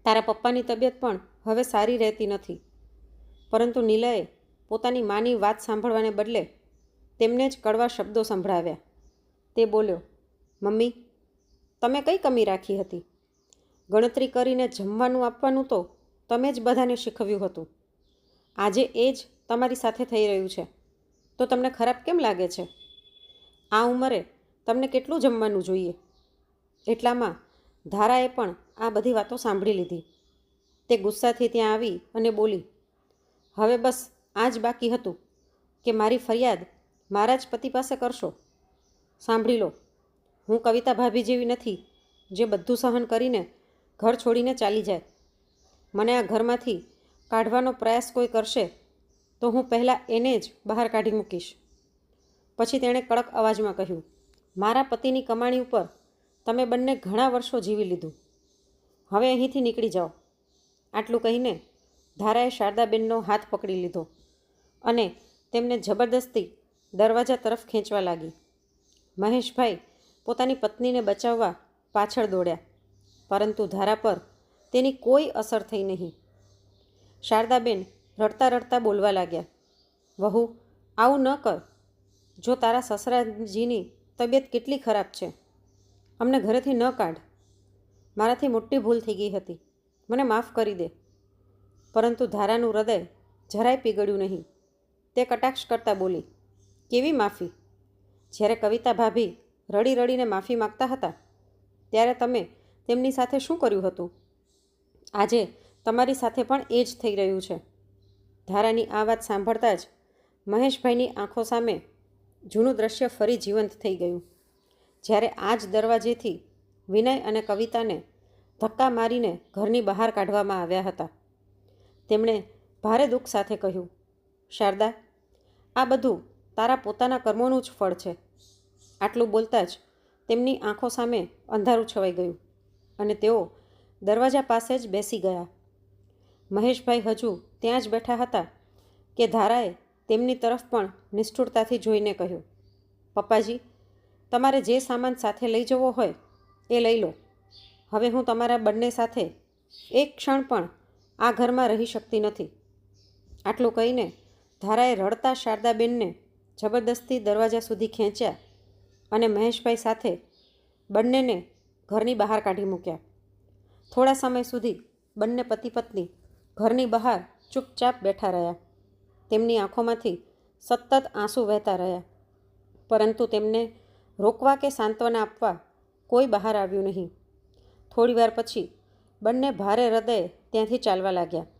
તારા પપ્પાની તબિયત પણ હવે સારી રહેતી નથી. પરંતુ નિલયે પોતાની માની વાત સાંભળવાને બદલે તેમને જ કડવા શબ્દો સંભળાવ્યા. તે બોલ્યો, મમ્મી, તમે કઈ કમી રાખી હતી? ગણતરી કરીને જમવાનું આપવાનું તો તમે જ બધાને શીખવ્યું હતું. આજે એ જ તમારી સાથે થઈ રહ્યું છે તો તમને ખરાબ કેમ લાગે છે? આ ઉંમરે તમને કેટલું જમવાનું જોઈએ? એટલામાં ધારાએ પણ આ બધી વાતો સાંભળી લીધી. તે ગુસ્સાથી ત્યાં આવી અને બોલી, હવે બસ આ જ બાકી હતું કે મારી ફરિયાદ મારા જ પતિ પાસે કરશો? સાંભળી લો, હું કવિતા ભાભી જેવી નથી જે બધું સહન કરીને ઘર છોડીને ચાલી જાય. મને આ ઘરમાંથી કાઢવાનો પ્રયાસ કોઈ કરશે તો હું પહેલાં એને જ બહાર કાઢી મૂકીશ. પછી તેણે કડક અવાજમાં કહ્યું, મારા પતિની કમાણી ઉપર તમે બંને ઘણા વર્ષો જીવી લીધું. હવે અહીંથી નીકળી જાઓ. આટલું કહીને ધારાએ શારદાબેનનો હાથ પકડી લીધો અને તેમને જબરદસ્તી દરવાજા તરફ ખેંચવા લાગી. મહેશભાઈ પોતાની પત્નીને બચાવવા પાછળ દોડ્યા, પરંતુ ધારા પર તેની કોઈ અસર થઈ નહીં. શારદાબેન રડતા રડતા બોલવા લાગ્યા, વહુ, આવું ન કર. જો તારા સસરાજીની તબિયત કેટલી ખરાબ છે, અમને ઘરેથી ન કાઢ. મારાથી મોટી ભૂલ થઈ ગઈ હતી, મને માફ કરી દે. પરંતુ ધારાનું હૃદય જરાય પીગળ્યું નહીં. તે કટાક્ષ કરતા બોલી, કેવી માફી? જ્યારે કવિતા ભાભી રડી રડીને માફી માગતા હતા ત્યારે તમે તેમની સાથે શું કર્યું હતું? આજે તમારી સાથે પણ એ જ થઈ રહ્યું છે. ધારાની આ વાત સાંભળતા જ મહેશભાઈની આંખો સામે જૂનું દ્રશ્ય ફરી જીવંત થઈ ગયું. જ્યારે આ જ દરવાજેથી વિનય અને કવિતાને ધક્કા મારીને ઘરની બહાર કાઢવામાં આવ્યા હતા. તેમણે ભારે દુઃખ સાથે કહ્યું, શારદા, આ બધું તારા પોતાના કર્મોનું જ ફળ છે. આટલું બોલતા જ તેમની આંખો સામે અંધારું છવાઈ ગયું અને તેઓ દરવાજા પાસે જ બેસી ગયા. મહેશભાઈ હજુ ત્યાં જ બેઠા હતા કે ધારાએ તેમની તરફ પણ નિષ્ઠુરતાથી જોઈને કહ્યું, પપ્પાજી, તમારે જે સામાન સાથે લઈ જવો હોય એ લઈ લો. હવે હું તમારા બંને સાથે એક ક્ષણ પણ આ ઘરમાં રહી શકતી નથી. આટલું કહીને ધારાએ રડતા શારદાબેનને જબરદસ્તી દરવાજા સુધી ખેંચ્યા અને મહેશભાઈ સાથે બંનેને ઘરની બહાર કાઢી મૂક્યા. થોડા સમય સુધી બંને પતિ પત્ની ઘરની બહાર ચૂપચાપ બેઠા રહ્યા. તેમની આંખોમાંથી સતત આંસુ વહેતા રહ્યા, પરંતુ તેમને રોકવા કે સાંત્વના આપવા કોઈ બહાર આવ્યું નહીં. થોડીવાર પછી બંને ભારે હૃદયે ત્યાંથી ચાલવા લાગ્યા.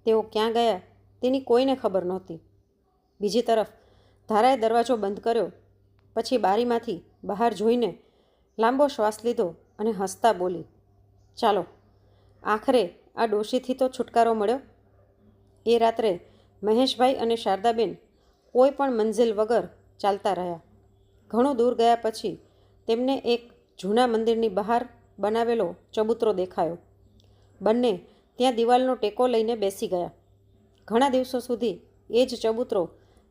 તેઓ ક્યાં ગયા તેની કોઈને ખબર નહોતી. બીજી તરફ ધારાએ દરવાજો બંધ કર્યો, પછી બારીમાંથી બહાર જોઈને લાંબો શ્વાસ લીધો અને હસતા બોલી, ચાલો, આખરે આ ડોશીથી તો છુટકારો મળ્યો. એ રાત્રે મહેશભાઈ અને શારદાબેન કોઈ પણ મંઝિલ વગર ચાલતા રહ્યા. ઘણું દૂર ગયા પછી તેમને એક જૂના મંદિરની બહાર બનાવેલો ચબૂતરો દેખાયો. બંને ત્યાં દિવાલનો ટેકો લઈને બેસી ગયા. ઘણા દિવસો સુધી એ જ ચબૂતરો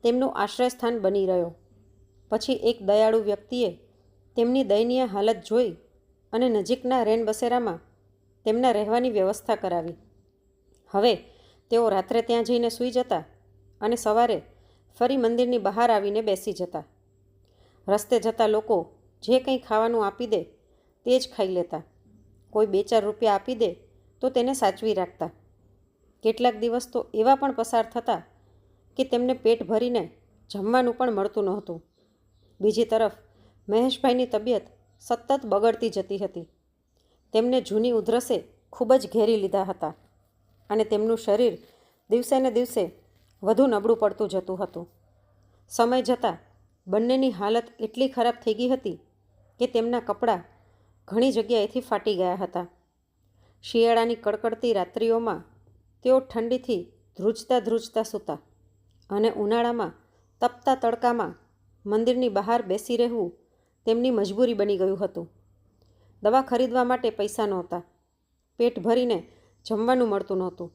તેમનું આશ્રયસ્થાન બની રહ્યો. પછી એક દયાળુ વ્યક્તિએ તેમની દયનીય હાલત જોઈ અને નજીકના રેનબસેરામાં તેમના રહેવાની વ્યવસ્થા કરાવી. હવે તેઓ રાત્રે ત્યાં જઈને સૂઈ જતા અને સવારે ફરી મંદિરની બહાર આવીને બેસી જતા. રસ્તે જતા લોકો જે કંઈ ખાવાનું આપી દે તે જ ખાઈ લેતા. કોઈ 2-4 રૂપિયા આપી દે તો તેને સાચવી રાખતા. કેટલાક દિવસ તો એવા પણ પસાર થતા કે તેમને પેટ ભરીને જમવાનું પણ મળતું નહોતું. બીજી તરફ મહેશભાઈની તબિયત સતત બગડતી જતી હતી. તેમને જૂની ઉધરસે ખૂબ જ ઘેરી લીધા હતા અને તેમનું શરીર દિવસે ને દિવસે વધુ નબળું પડતું જતું હતું. સમય જતાં બંનેની હાલત એટલી ખરાબ થઈ ગઈ હતી કે તેમના કપડાં ઘણી જગ્યાએથી ફાટી ગયા હતા. શિયાળાની કડકડતી રાત્રિઓમાં તેઓ ઠંડીથી ધ્રુજતા સૂતા અને ઉનાળામાં તપતા તડકામાં મંદિરની બહાર બેસી રહેવું તેમની મજબૂરી બની ગયું હતું. દવા ખરીદવા માટે પૈસા નહોતા, પેટ ભરીને જમવાનું મળતું નહોતું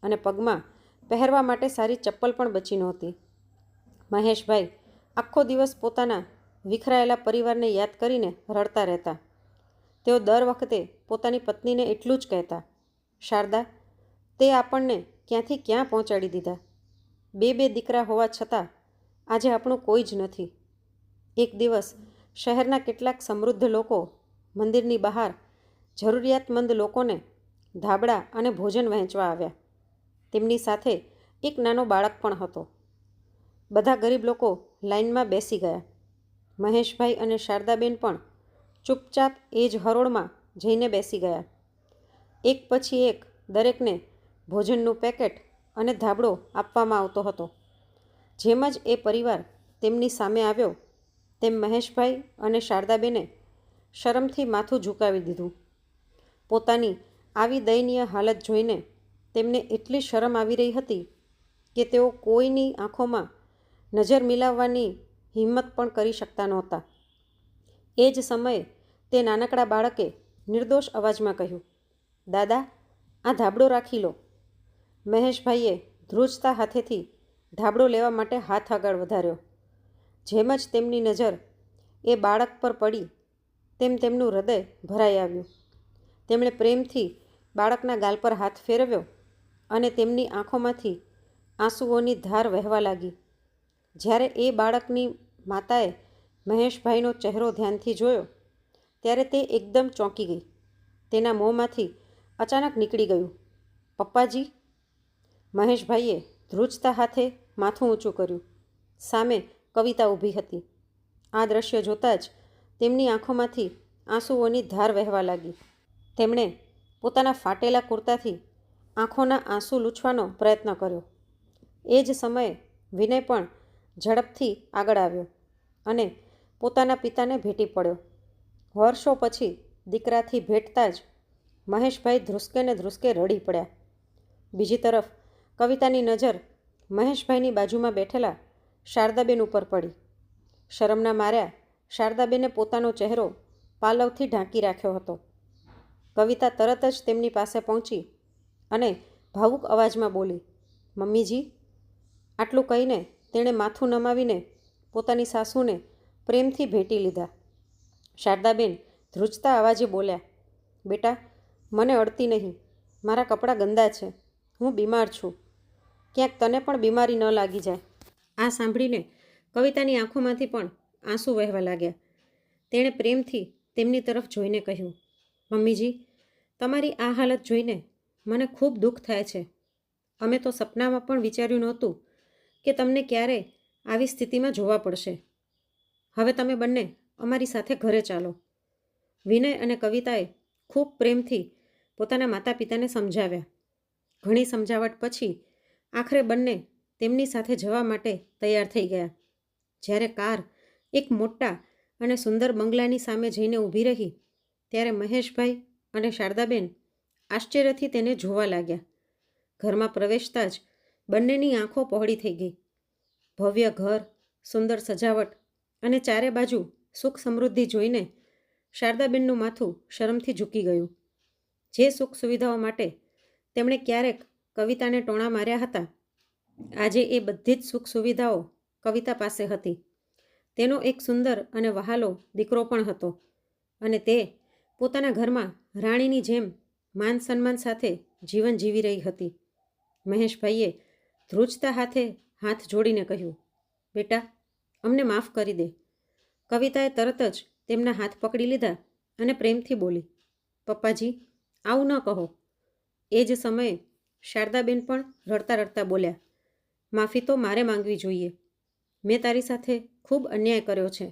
અને પગમાં પહેરવા માટે સારી ચપ્પલ પણ બચી નહોતી. મહેશભાઈ આખો દિવસ પોતાના વિખરાયેલા પરિવારને યાદ કરીને રડતા રહેતા. તેઓ દર વખતે પોતાની પત્નીને એટલું જ કહેતા, શારદા, તે આપણને ક્યાંથી ક્યાં પહોંચાડી દીધા. 2 દીકરા હોવા છતાં આજે આપણું કોઈ જ નથી. એક દિવસ શહેરના કેટલાક સમૃદ્ધ લોકો મંદિરની બહાર જરૂરિયાતમંદ લોકોને ધાબળા અને ભોજન વહેંચવા આવ્યા. તેમની સાથે એક નાનો બાળક પણ હતો. બધા ગરીબ લોકો લાઈનમાં બેસી ગયા. મહેશભાઈ અને શારદાબેન પણ ચૂપચાપ એ જ હરોળમાં જઈને બેસી ગયા. એક પછી એક દરેકને ભોજનનું પેકેટ અને ધાબળો આપવામાં આવતો હતો. જેમ જ એ પરિવાર તેમની સામે આવ્યો તેમ મહેશભાઈ અને શારદાબેને શરમથી માથું ઝુકાવી દીધું. પોતાની આવી દયનીય હાલત જોઈને તેમને એટલી શરમ આવી રહી હતી કે તેઓ કોઈની આંખોમાં નજર મિલાવવાની હિંમત પણ કરી શકતા નહોતા. એ જ સમયે તે નાનકડા બાળકે નિર્દોષ અવાજમાં કહ્યું, દાદા, આ ધાબળો રાખી લો. મહેશભાઈએ ધ્રુજતા હાથેથી ધાબળો લેવા માટે હાથ આગળ વધાર્યો. જેમ જ તેમની નજર એ બાળક પર પડી તેમ તેમનું હૃદય ભરાઈ આવ્યું. તેમણે પ્રેમથી બાળકના ગાલ પર હાથ ફેરવ્યો અને તેમની આંખોમાંથી આંસુઓની ધાર વહેવા લાગી. જ્યારે એ બાળકની માતાએ મહેશભાઈનો ચહેરો ધ્યાનથી જોયો ત્યારે તે એકદમ ચોંકી ગઈ. તેના મોંમાંથી અચાનક નીકળી ગયું, પપ્પાજી. મહેશભાઈએ ધ્રુજતા હાથે માથું ઊંચું કર્યું. સામે કવિતા ઊભી હતી. આ દ્રશ્ય જોતાં જ તેમની આંખોમાંથી આંસુઓની ધાર વહેવા લાગી. તેમણે પોતાના ફાટેલા કુર્તાથી આંખોના આંસુ લૂછવાનો પ્રયત્ન કર્યો. એ જ સમયે વિનય પણ ઝડપથી આગળ આવ્યો અને પોતાના પિતાને ભેટી પડ્યો. વર્ષો પછી દીકરાથી ભેટતા જ મહેશભાઈ ધ્રુસકે ને ધ્રુસકે રડી પડ્યા. બીજી તરફ કવિતાની નજર મહેશભાઈની બાજુમાં બેઠેલા શારદાબેન ઉપર પડી. શરમના માર્યા શારદાબેને પોતાનો ચહેરો પાલવથી ઢાંકી રાખ્યો હતો. કવિતા તરત જ તેમની પાસે પહોંચી અને ભાવુક અવાજમાં બોલી, મમ્મીજી. આટલું કહીને તેણે માથું નમાવીને પોતાની સાસુને પ્રેમથી ભેટી લીધા. શારદાબેન ધ્રુજતા અવાજે બોલ્યા, બેટા, મને અડતી નહીં. મારા કપડાં ગંદા છે. હું બીમાર છું. ક્યાંક તને પણ બીમારી ન લાગી જાય. આ સાંભળીને કવિતાની આંખોમાંથી પણ આંસુ વહેવા લાગ્યા. તેણે પ્રેમથી તેમની તરફ જોઈને કહ્યું, મમ્મીજી, તમારી આ હાલત જોઈને મને ખૂબ દુઃખ થાય છે. અમે તો સપનામાં પણ વિચાર્યું નહોતું કે તમને ક્યારે આવી સ્થિતિમાં જોવા પડશે. હવે તમે બંને અમારી સાથે ઘરે ચાલો. વિનય અને કવિતાએ ખૂબ પ્રેમથી પોતાના માતા પિતાને સમજાવ્યા. ઘણી સમજાવટ પછી આખરે બંને તેમની સાથે જવા માટે તૈયાર થઈ ગયા. જ્યારે કાર એક મોટા અને સુંદર બંગલાની સામે જઈને ઊભી રહી ત્યારે મહેશભાઈ અને શારદાબેન આશ્ચર્યથી તેને જોવા લાગ્યા. ઘરમાં પ્રવેશતા જ બંનેની આંખો પહોળી થઈ ગઈ. ભવ્ય ઘર, સુંદર સજાવટ અને ચારે બાજુ સુખ સમૃદ્ધિ જોઈને શારદાબેનનું માથું શરમથી ઝૂકી ગયું. જે સુખ સુવિધાઓ માટે તેમણે ક્યારેક કવિતાને ટોણા માર્યા હતા, આજે એ બધી જ સુખ સુવિધાઓ કવિતા પાસે હતી. તેનો એક સુંદર અને વહાલો દીકરો પણ હતો અને તે પોતાના ઘરમાં રાણીની જેમ માન સન્માન સાથે જીવન જીવી રહી હતી. મહેશભાઈએ ધ્રુજતા હાથે હાથ જોડીને કહ્યું, બેટા, અમને માફ કરી દે. કવિતાએ તરત જ તેમના હાથ પકડી લીધા અને પ્રેમથી બોલી, પપ્પાજી, આવું ન કહો. એ જ સમયે શારદાબેન પણ રડતા રડતા બોલ્યા, માફી તો મારે માંગવી જોઈએ. મેં તારી સાથે ખૂબ અન્યાય કર્યો છે.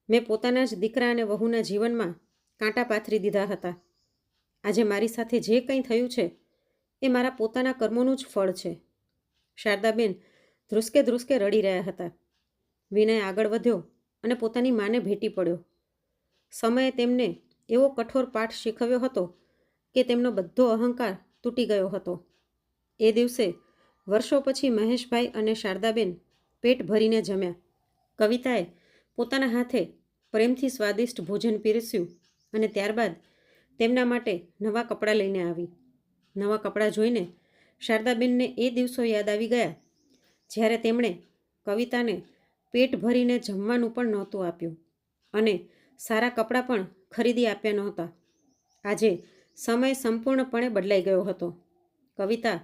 મેં પોતાના જ દીકરા અને વહુના જીવનમાં કાંટા પાથરી દીધા હતા. આજે મારી સાથે જે કંઈ થયું છે એ મારા પોતાના કર્મોનું જ ફળ છે. શારદાબેન ધ્રુસકે ધ્રુસકે રડી રહ્યા હતા. વિનય આગળ વધ્યો અને પોતાની માને ભેટી પડ્યો. સમયે તેમને એવો કઠોર પાઠ શીખવ્યો હતો કે તેમનો બધો અહંકાર તૂટી ગયો હતો. એ દિવસે વર્ષો પછી મહેશભાઈ અને શારદાબેન પેટ ભરીને જમ્યા. કવિતાએ પોતાના હાથે પ્રેમથી સ્વાદિષ્ટ ભોજન પીરસ્યું અને ત્યારબાદ તેમના માટે નવા કપડાં લઈને આવી. નવા કપડાં જોઈને શારદાબેનને એ દિવસો યાદ આવી ગયા જ્યારે તેમણે કવિતાને પેટ ભરીને જમવાનું પણ નહોતું આપ્યું અને સારા કપડાં પણ ખરીદી આપ્યા નહોતા. આજે સમય સંપૂર્ણપણે બદલાઈ ગયો હતો. કવિતા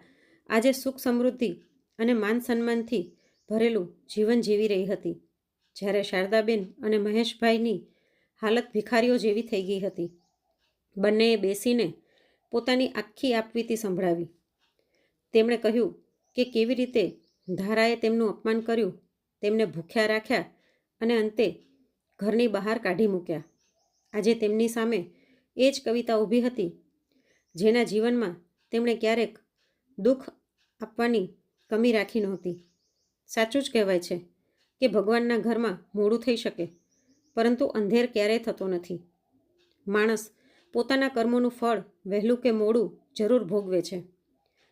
આજે સુખ સમૃદ્ધિ અને માન સન્માનથી ભરેલું જીવન જીવી રહી હતી, જ્યારે શારદાબેન અને મહેશભાઈની હાલત ભિખારીઓ જેવી થઈ ગઈ હતી. બંનેએ બેસીને પોતાની આખી આપવીતી સંભળાવી. તેમણે કહ્યું કે કેવી રીતે ધારાએ તેમનું અપમાન કર્યું, તેમને ભૂખ્યા રાખ્યા અને અંતે ઘરની બહાર કાઢી મૂક્યા. આજે તેમની સામે એ જ કવિતા ઊભી હતી જેના જીવનમાં તેમણે ક્યારેક દુઃખ આપવાની કમી રાખી નહોતી. સાચું જ કહેવાય છે કે ભગવાનના ઘરમાં મોડું થઈ શકે, પરંતુ અંધેર ક્યારેય થતો નથી. માણસ પોતાના કર્મોનું ફળ વહેલું કે મોડું જરૂર ભોગવે છે.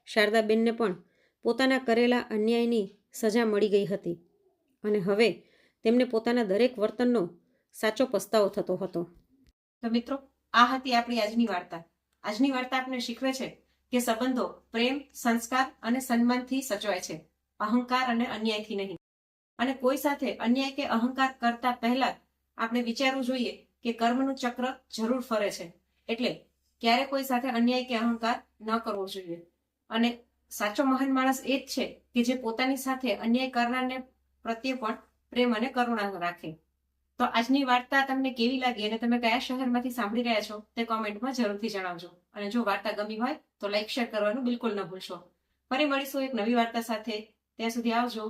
શારદાબેનને પણ પોતાના કરેલા અન્યાયની સજા મળી ગઈ હતી અને હવે તેમને પોતાના દરેક વર્તનનો સાચો પસ્તાવો થતો હતો. તો મિત્રો, આ હતી આપણી આજની વાર્તા. આજની વાર્તા આપણે શીખવે છે કે સંબંધો પ્રેમ, સંસ્કાર અને સન્માનથી સચવાય છે, અહંકાર અને અન્યાયથી નહીં. અને કોઈ સાથે અન્યાય કે અહંકાર કરતા પહેલા આપણે વિચારવું જોઈએ કે કર્મનું ચક્ર જરૂર ફરે છે, એટલે ક્યારે કોઈ સાથે અન્યાય કે અહંકાર ન કરવો જોઈએ. અને સાચો મહાન માણસ એ જ છે કે જે પોતાની સાથે અન્યાય કરનારને પ્રત્યે પણ પ્રેમ અને કરુણા રાખે. તો આજની વાર્તા તમને કેવી લાગી અને તમે કયા શહેરમાંથી સાંભળી રહ્યા છો તે કોમેન્ટમાં જરૂરથી જણાવજો. અને જો વાર્તા ગમી હોય તો લાઈક શેર કરવાનું બિલકુલ ન ભૂલશો. ફરી મળીશું એક નવી વાર્તા સાથે. ત્યાં સુધી આવજો.